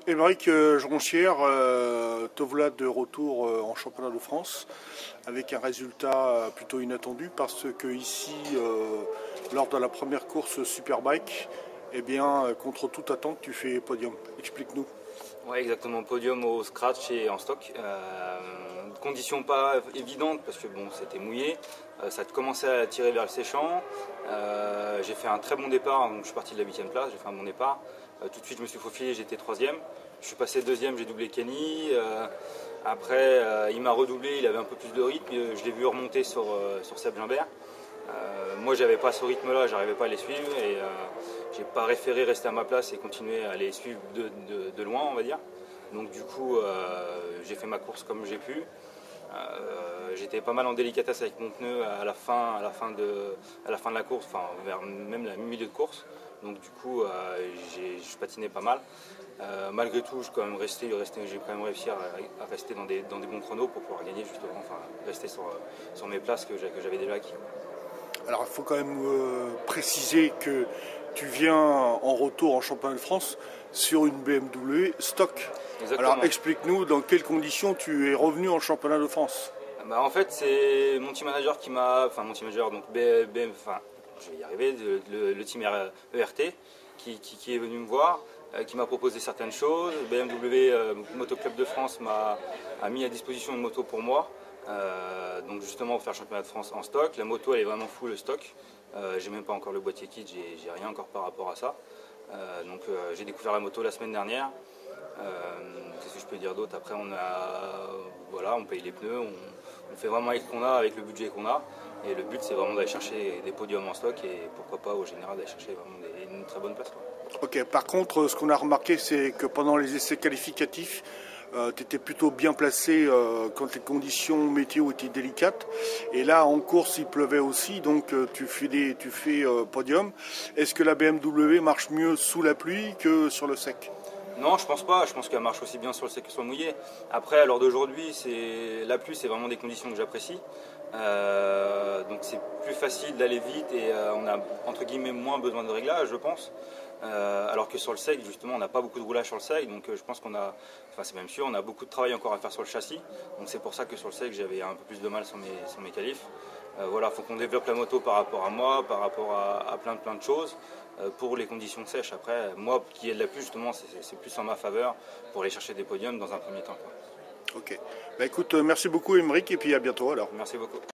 Émeric Jonchière, te voilà de retour en championnat de France avec un résultat plutôt inattendu parce que ici, lors de la première course Superbike, eh bien, contre toute attente, tu fais podium. Explique-nous. Ouais, exactement, podium au scratch et en stock. Conditions pas évidentes parce que bon, c'était mouillé. Ça a commencé à tirer vers le séchant. J'ai fait un très bon départ, donc je suis parti de la 8e place, j'ai fait un bon départ. Tout de suite, je me suis faufilé, j'étais 3e. Je suis passé 2e, j'ai doublé Kenny. Après, il m'a redoublé, il avait un peu plus de rythme. Je l'ai vu remonter sur Seb Gimbert. Moi, j'avais pas ce rythme-là, j'arrivais pas à les suivre et j'ai pas préféré rester à ma place et continuer à les suivre de loin, on va dire. Donc du coup, j'ai fait ma course comme j'ai pu. J'étais pas mal en délicatesse avec mon pneu à la fin de la course, enfin vers même la milieu de course. Donc du coup, je patinais pas mal. Malgré tout, j'ai quand même réussi à rester dans des bons chronos pour pouvoir gagner justement, enfin rester sur mes places que j'avais déjà acquis. Alors, il faut quand même préciser que tu viens en retour en championnat de France sur une BMW stock. Exactement. Alors, explique-nous dans quelles conditions tu es revenu en championnat de France. Bah, en fait, c'est mon team manager qui m'a, enfin mon team manager, donc BM, enfin je vais y arriver, le team ERT qui est venu me voir, qui m'a proposé certaines choses. BMW Moto Club de France a mis à disposition une moto pour moi. Donc justement pour faire le championnat de France en stock. La moto elle est vraiment full stock. J'ai même pas encore le boîtier kit, j'ai rien encore par rapport à ça. Donc j'ai découvert la moto la semaine dernière. Qu'est-ce que je peux dire d'autre? Après on paye les pneus, on fait vraiment avec ce qu'on a, avec le budget qu'on a. Et le but c'est vraiment d'aller chercher des podiums en stock et pourquoi pas au général d'aller chercher vraiment une très bonne place, quoi. Ok, par contre ce qu'on a remarqué c'est que pendant les essais qualificatifs, tu étais plutôt bien placé quand les conditions météo étaient délicates. Et là, en course, il pleuvait aussi, donc tu fais podium. Est-ce que la BMW marche mieux sous la pluie que sur le sec? Non, je pense pas. Je pense qu'elle marche aussi bien sur le sec que sur le mouillé. Après, à l'heure d'aujourd'hui, la pluie, c'est vraiment des conditions que j'apprécie. Donc c'est plus facile d'aller vite et on a entre guillemets moins besoin de réglage, je pense. Alors que sur le sec, justement, on n'a pas beaucoup de roulage sur le sec, donc je pense c'est même sûr, on a beaucoup de travail encore à faire sur le châssis. Donc c'est pour ça que sur le sec, j'avais un peu plus de mal sur mes qualifs. Voilà, faut qu'on développe la moto par rapport à moi, par rapport à plein de choses pour les conditions sèches. Après, moi qui ai de la pluie, justement, c'est plus en ma faveur pour aller chercher des podiums dans un premier temps, quoi. Ok. Bah écoute, merci beaucoup Émeric et puis à bientôt alors. Merci beaucoup.